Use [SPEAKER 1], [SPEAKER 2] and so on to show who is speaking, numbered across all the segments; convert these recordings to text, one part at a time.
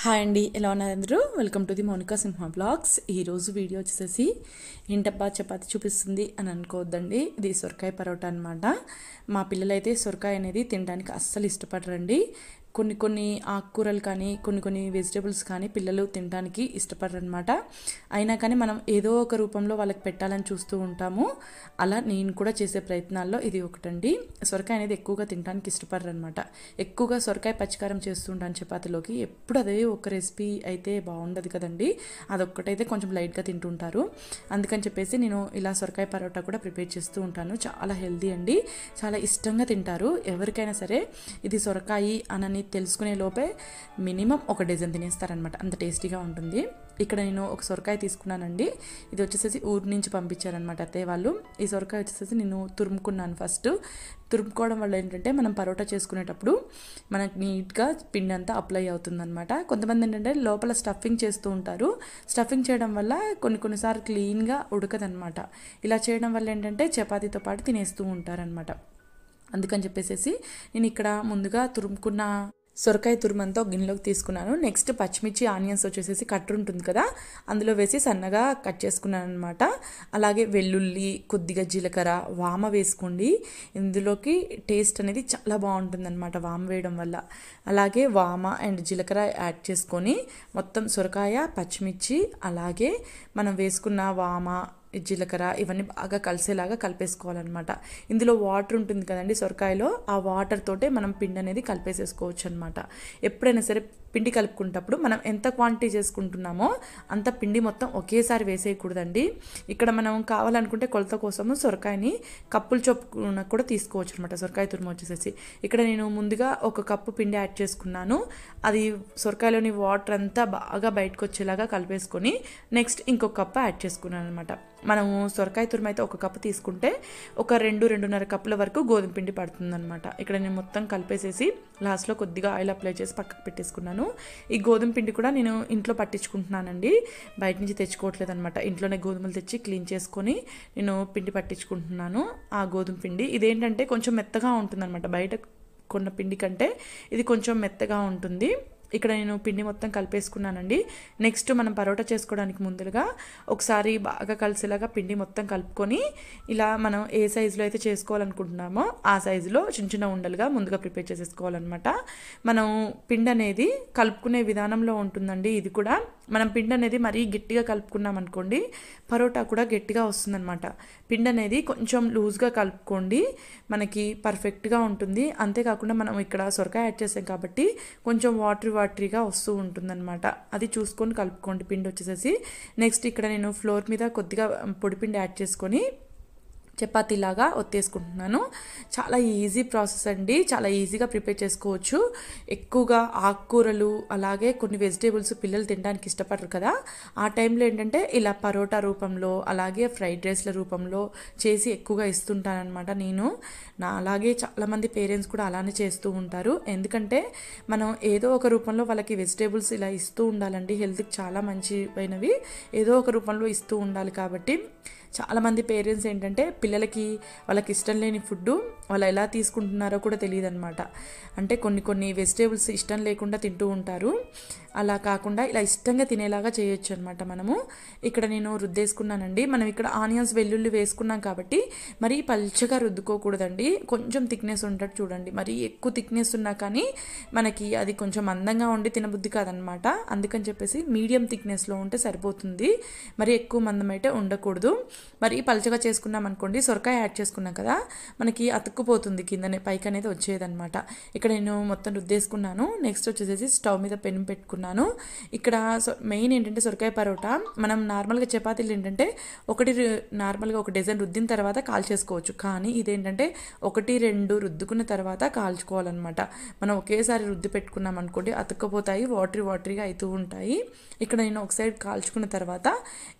[SPEAKER 1] Hi అండి, ఎలా ఉన్నారు అందరూ? Welcome to the Mounika Simha blogs. ఈరోజు వీడియో వచ్చేసి ఏంటబ్బా చపాతి చూపిస్తుంది అని అనుకోవద్దండి. ఇది సొరకాయ పరోటా అనమాట. మా పిల్లలైతే సొరకాయ అనేది తినడానికి అస్సలు ఇష్టపడరండి. కొన్ని ఆకుకూరలు కానీ కొన్ని వెజిటేబుల్స్ కానీ పిల్లలు తినడానికి ఇష్టపడరనమాట. అయినా కానీ మనం ఏదో ఒక రూపంలో వాళ్ళకి పెట్టాలని చూస్తూ ఉంటాము. అలా నేను కూడా చేసే ప్రయత్నాల్లో ఇది ఒకటండి. సొరకాయ అనేది ఎక్కువగా తినడానికి ఇష్టపడరనమాట. ఎక్కువగా సొరకాయ పచ్చికారం చేస్తూ ఉంటాను చపాతీలోకి. ఎప్పుడు అదే ఒక రెసిపీ అయితే బాగుండదు కదండి. అదొక్కటైతే కొంచెం లైట్గా తింటుంటారు. అందుకని చెప్పేసి నేను ఇలా సొరకాయ పరోటా కూడా ప్రిపేర్ చేస్తూ ఉంటాను. చాలా హెల్దీ అండి, చాలా ఇష్టంగా తింటారు. ఎవరికైనా సరే ఇది సొరకాయ అనని తెలుసుకునే లోపే మినిమం ఒక డజన్ తినేస్తారనమాట. అంత టేస్టీగా ఉంటుంది. ఇక్కడ నేను ఒక సొరకాయ తీసుకున్నానండి. ఇది వచ్చేసి ఊరి నుంచి పంపించారనమాట అత్తయ్య వాళ్ళు. ఈ సొరకాయ వచ్చేసి నేను తురుముకున్నాను. ఫస్ట్ తురుముకోవడం వల్ల ఏంటంటే మనం పరోటా చేసుకునేటప్పుడు మనకు నీట్గా పిండి అంతా అప్లై అవుతుందన్నమాట. కొంతమంది ఏంటంటే లోపల స్టఫింగ్ చేస్తూ ఉంటారు. స్టఫింగ్ చేయడం వల్ల కొన్నిసార్లు క్లీన్గా ఉడకదనమాట. ఇలా చేయడం వల్ల ఏంటంటే చపాతీతో పాటు తినేస్తూ ఉంటారనమాట. అందుకని చెప్పేసి నేను ఇక్కడ ముందుగా తురుముకున్న సొరకాయ తురుమంతా ఒక గిన్నెలోకి తీసుకున్నాను. నెక్స్ట్ పచ్చిమిర్చి ఆనియన్స్ వచ్చేసి కట్టర్ ఉంటుంది కదా, అందులో వేసి సన్నగా కట్ చేసుకున్నాను అనమాట. అలాగే వెల్లుల్లి, కొద్దిగా జీలకర్ర, వామ వేసుకోండి. ఇందులోకి టేస్ట్ అనేది చాలా బాగుంటుంది అనమాట వామ వేయడం వల్ల. అలాగే వామ అండ్ జీలకర్ర యాడ్ చేసుకొని మొత్తం సొరకాయ, పచ్చిమిర్చి, అలాగే మనం వేసుకున్న వామ, జీలకర్ర ఇవన్నీ బాగా కలిసేలాగా కలిపేసుకోవాలన్నమాట. ఇందులో వాటర్ ఉంటుంది కదండి సొరకాయలో, ఆ వాటర్ తోటే మనం పిండి అనేది కలిపేసేసుకోవచ్చు అనమాట. ఎప్పుడైనా సరే పిండి కలుపుకునేటప్పుడు మనం ఎంత క్వాంటిటీ చేసుకుంటున్నామో అంత పిండి మొత్తం ఒకేసారి వేసేయకూడదండి. ఇక్కడ మనం కావాలనుకుంటే కొలత కోసము సొరకాయని కప్పులు చొప్పున కూడా తీసుకోవచ్చు అనమాట. సొరకాయ తురుము వచ్చేసి ఇక్కడ నేను ముందుగా ఒక కప్పు పిండి యాడ్ చేసుకున్నాను. అది సొరకాయలోని వాటర్ అంతా బాగా బయటకు వచ్చేలాగా కలిపేసుకొని నెక్స్ట్ ఇంకొక కప్పు యాడ్ చేసుకున్నాను అనమాట. మనము సొరకాయ తురుము అయితే ఒక కప్పు తీసుకుంటే ఒక 2-2.5 కప్పుల వరకు గోధుమ పిండి పడుతుందన్నమాట. ఇక్కడ నేను మొత్తం కలిపేసేసి లాస్ట్లో కొద్దిగా ఆయిల్ అప్లై చేసి పక్కకు పెట్టేసుకున్నాను. ఈ గోధుమ పిండి కూడా నేను ఇంట్లో పట్టించుకుంటున్నానండి, బయట నుంచి తెచ్చుకోవట్లేదు అనమాట. ఇంట్లోనే గోధుమలు తెచ్చి క్లీన్ చేసుకొని నేను పిండి పట్టించుకుంటున్నాను. ఆ గోధుమ పిండి ఇదేంటంటే కొంచెం మెత్తగా ఉంటుందన్నమాట. బయట కొన్న పిండి కంటే ఇది కొంచెం మెత్తగా ఉంటుంది. ఇక్కడ నేను పిండి మొత్తం కలిపేసుకున్నానండి. నెక్స్ట్ మనం పరోటా చేసుకోవడానికి ముందుగా ఒకసారి బాగా కలిసేలాగా పిండి మొత్తం కలుపుకొని ఇలా మనం ఏ సైజులో అయితే చేసుకోవాలనుకుంటున్నామో ఆ సైజులో చిన్న చిన్న ఉండలుగా ముందుగా ప్రిపేర్ చేసేసుకోవాలన్నమాట. మనం పిండి అనేది కలుపుకునే విధానంలో ఉంటుందండి. ఇది కూడా మనం పిండి అనేది మరీ గట్టిగా కలుపుకున్నాం అనుకోండి, పరోటా కూడా గట్టిగా వస్తుందన్నమాట. పిండి అనేది కొంచెం లూజ్గా కలుపుకోండి, మనకి పర్ఫెక్ట్గా ఉంటుంది. అంతేకాకుండా మనం ఇక్కడ సొరకాయ యాడ్ చేసాం కాబట్టి కొంచెం వాటరీగా వస్తూ ఉంటుందన్నమాట. అది చూసుకొని కలుపుకోండి పిండి వచ్చేసి. నెక్స్ట్ ఇక్కడ నేను ఫ్లోర్ మీద కొద్దిగా పొడిపిండి యాడ్ చేసుకొని చపాతీలాగా ఒత్తేసుకుంటున్నాను. చాలా ఈజీ ప్రాసెస్ అండి, చాలా ఈజీగా ప్రిపేర్ చేసుకోవచ్చు. ఎక్కువగా ఆకుకూరలు అలాగే కొన్ని వెజిటేబుల్స్ పిల్లలు తినడానికి ఇష్టపడరు కదా, ఆ టైంలో ఏంటంటే ఇలా పరోటా రూపంలో అలాగే ఫ్రైడ్ రైస్ల రూపంలో చేసి ఎక్కువగా ఇస్తుంటానమాట. నేను అలాగే చాలామంది పేరెంట్స్ కూడా అలానే చేస్తూ ఉంటారు. ఎందుకంటే మనం ఏదో ఒక రూపంలో వాళ్ళకి వెజిటేబుల్స్ ఇలా ఇస్తూ ఉండాలండి. హెల్త్కి చాలా మంచివైనవి ఏదో ఒక రూపంలో ఇస్తూ ఉండాలి. కాబట్టి చాలామంది పేరెంట్స్ ఏంటంటే పిల్లలకి వాళ్ళకి ఇష్టం లేని ఫుడ్ వాళ్ళు ఎలా తీసుకుంటున్నారో కూడా తెలియదు అనమాట. అంటే కొన్ని వెజిటేబుల్స్ ఇష్టం లేకుండా తింటూ ఉంటారు. అలా కాకుండా ఇలా ఇష్టంగా తినేలాగా చేయొచ్చు అనమాట. మనము ఇక్కడ నేను రుద్దేసుకున్నానండి. మనం ఇక్కడ ఆనియన్స్, వెల్లుల్లి వేసుకున్నాం కాబట్టి మరీ పల్చగా రుద్దుకోకూడదండి. కొంచెం థిక్నెస్ ఉండట్టు చూడండి. మరీ ఎక్కువ థిక్నెస్ ఉన్నా కానీ మనకి అది కొంచెం మందంగా ఉండి తినబుద్ధి కాదనమాట. అందుకని చెప్పేసి మీడియం థిక్నెస్లో ఉంటే సరిపోతుంది. మరీ ఎక్కువ మందం అయితే ఉండకూడదు. మరి పల్చగా చేసుకున్నాం అనుకోండి, సొరకాయ యాడ్ చేసుకున్నాం కదా, మనకి అతుక్కుపోతుంది, కిందనే పైకి అనేది వచ్చేదనమాట. ఇక్కడ నేను మొత్తం రుద్దేసుకున్నాను. నెక్స్ట్ వచ్చేసి స్టవ్ మీద పెనం పెట్టుకున్నాను. ఇక్కడ మెయిన్ ఏంటంటే సొరకాయ పరోటా మనం నార్మల్గా చపాతీలు ఏంటంటే నార్మల్గా ఒక డజన్ రుద్దిన తర్వాత కాల్చేసుకోవచ్చు. కానీ ఇదేంటంటే 1-2 రుద్దుకున్న తర్వాత కాల్చుకోవాలన్నమాట. మనం ఒకేసారి రుద్ది పెట్టుకున్నాం అనుకోండి అతుక్కపోతాయి, వాటరీగా అవుతూ ఉంటాయి. ఇక్కడ నేను ఒక సైడ్ కాల్చుకున్న తర్వాత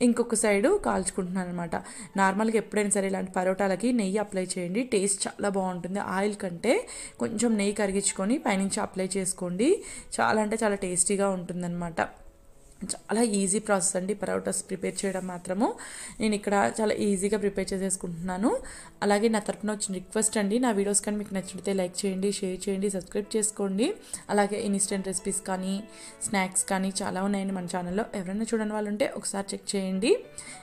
[SPEAKER 1] ఇంకొక సైడు కాల్చుకుంటున్నాను అనమాట. నార్మల్గా ఎప్పుడైనా సరే ఇలాంటి పరోటాలకి నెయ్యి అప్లై చేయండి, టేస్ట్ చాలా బాగుంటుంది. ఆయిల్ కంటే కొంచెం నెయ్యి కరిగించుకొని పైనుంచి అప్లై చేసుకోండి. చాలా అంటే చాలా టేస్టీగా ఉంటుందన్నమాట. చాలా ఈజీ ప్రాసెస్ అండి పరోటాస్ ప్రిపేర్ చేయడం మాత్రము. నేను ఇక్కడ చాలా ఈజీగా ప్రిపేర్ చేసేసుకుంటున్నాను. అలాగే నా తరపున వచ్చిన రిక్వెస్ట్ అండి, నా వీడియోస్ కానీ మీకు నచ్చితే లైక్ చేయండి, షేర్ చేయండి, సబ్స్క్రైబ్ చేసుకోండి. అలాగే ఇన్స్టెంట్ రెసిపీస్ కానీ స్నాక్స్ కానీ చాలా ఉన్నాయండి మన ఛానల్లో. ఎవరైనా చూడని వాళ్ళు ఉంటే ఒకసారి చెక్ చేయండి.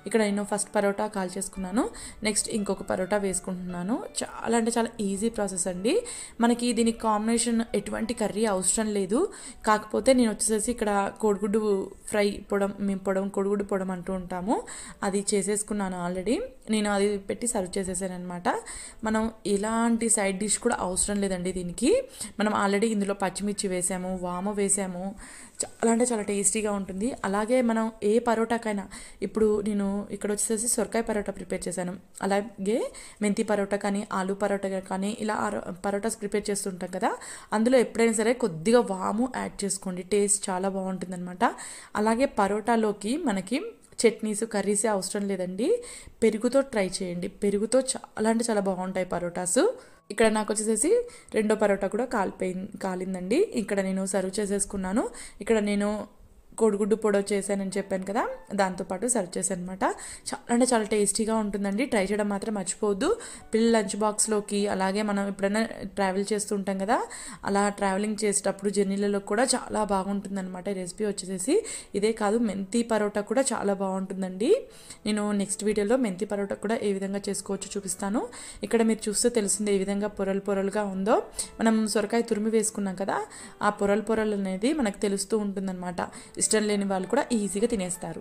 [SPEAKER 1] ఇక్కడ నేను ఫస్ట్ పరోటా కాల్ చేసుకున్నాను, నెక్స్ట్ ఇంకొక పరోటా వేసుకుంటున్నాను. చాలా అంటే చాలా ఈజీ ప్రాసెస్ అండి. మనకి దీనికి కాంబినేషన్ ఎటువంటి కర్రీ అవసరం లేదు. కాకపోతే నేను వచ్చేసి ఇక్కడ కోడిగుడ్డు ఫ్రై మేము కోడిగుడ్డు పొడం అంటూ ఉంటాము, అది చేసేసుకున్నాను ఆల్రెడీ. నేను అది పెట్టి సర్వ్ చేసేసాను అనమాట. మనం ఎలాంటి సైడ్ డిష్ కూడా అవసరం లేదండి దీనికి. మనం ఆల్రెడీ ఇందులో పచ్చిమిర్చి వేసాము, వాము వేసాము. చాలా అంటే చాలా టేస్టీగా ఉంటుంది. అలాగే మనం ఏ పరోటాకైనా, ఇప్పుడు నేను ఇక్కడ వచ్చేసి సొరకాయ పరోటా ప్రిపేర్ చేశాను, అలాగే మెంతి పరోటా కానీ ఆలు పరోటా కానీ ఇలా పరోటాస్ ప్రిపేర్ చేస్తుంటాం కదా, అందులో ఎప్పుడైనా సరే కొద్దిగా వాము యాడ్ చేసుకోండి, టేస్ట్ చాలా బాగుంటుంది అనమాట. అలాగే పరోటాలోకి మనకి చట్నీస్ కర్రీసే అవసరం లేదండి, పెరుగుతో ట్రై చేయండి. పెరుగుతో చాలా అంటే చాలా బాగుంటాయి పరోటాస్. ఇక్కడ నాకు వచ్చేసేసి రెండో పరోటా కూడా కాలిందండి. ఇక్కడ నేను సర్వ్ చేసేసుకున్నాను. ఇక్కడ నేను కోడిగుడ్డు పొడి చేశానని చెప్పాను కదా, దాంతోపాటు సర్వ్ చేశాను అనమాట. చాలా అంటే చాలా టేస్టీగా ఉంటుందండి. ట్రై చేయడం మాత్రం మర్చిపోవద్దు. పిల్లల లంచ్ బాక్స్లోకి, అలాగే మనం ఎప్పుడైనా ట్రావెల్ చేస్తూ ఉంటాం కదా, అలా ట్రావెలింగ్ చేసేటప్పుడు జర్నీలలో కూడా చాలా బాగుంటుంది అనమాట. ఈ రెసిపీ వచ్చేసి ఇదే కాదు, మెంతి పరోటా కూడా చాలా బాగుంటుందండి. నేను నెక్స్ట్ వీడియోలో మెంతి పరోటా కూడా ఏ విధంగా చేసుకోవచ్చో చూపిస్తాను. ఇక్కడ మీరు చూస్తే తెలుస్తుంది ఏ విధంగా పొరలుగా ఉందో. మనం సొరకాయ తురిమి వేసుకున్నాం కదా, ఆ పొరలు అనేది మనకు తెలుస్తూ ఉంటుందన్నమాట. ఇష్టం లేని వాళ్ళు కూడా ఈజీగా తినేస్తారు.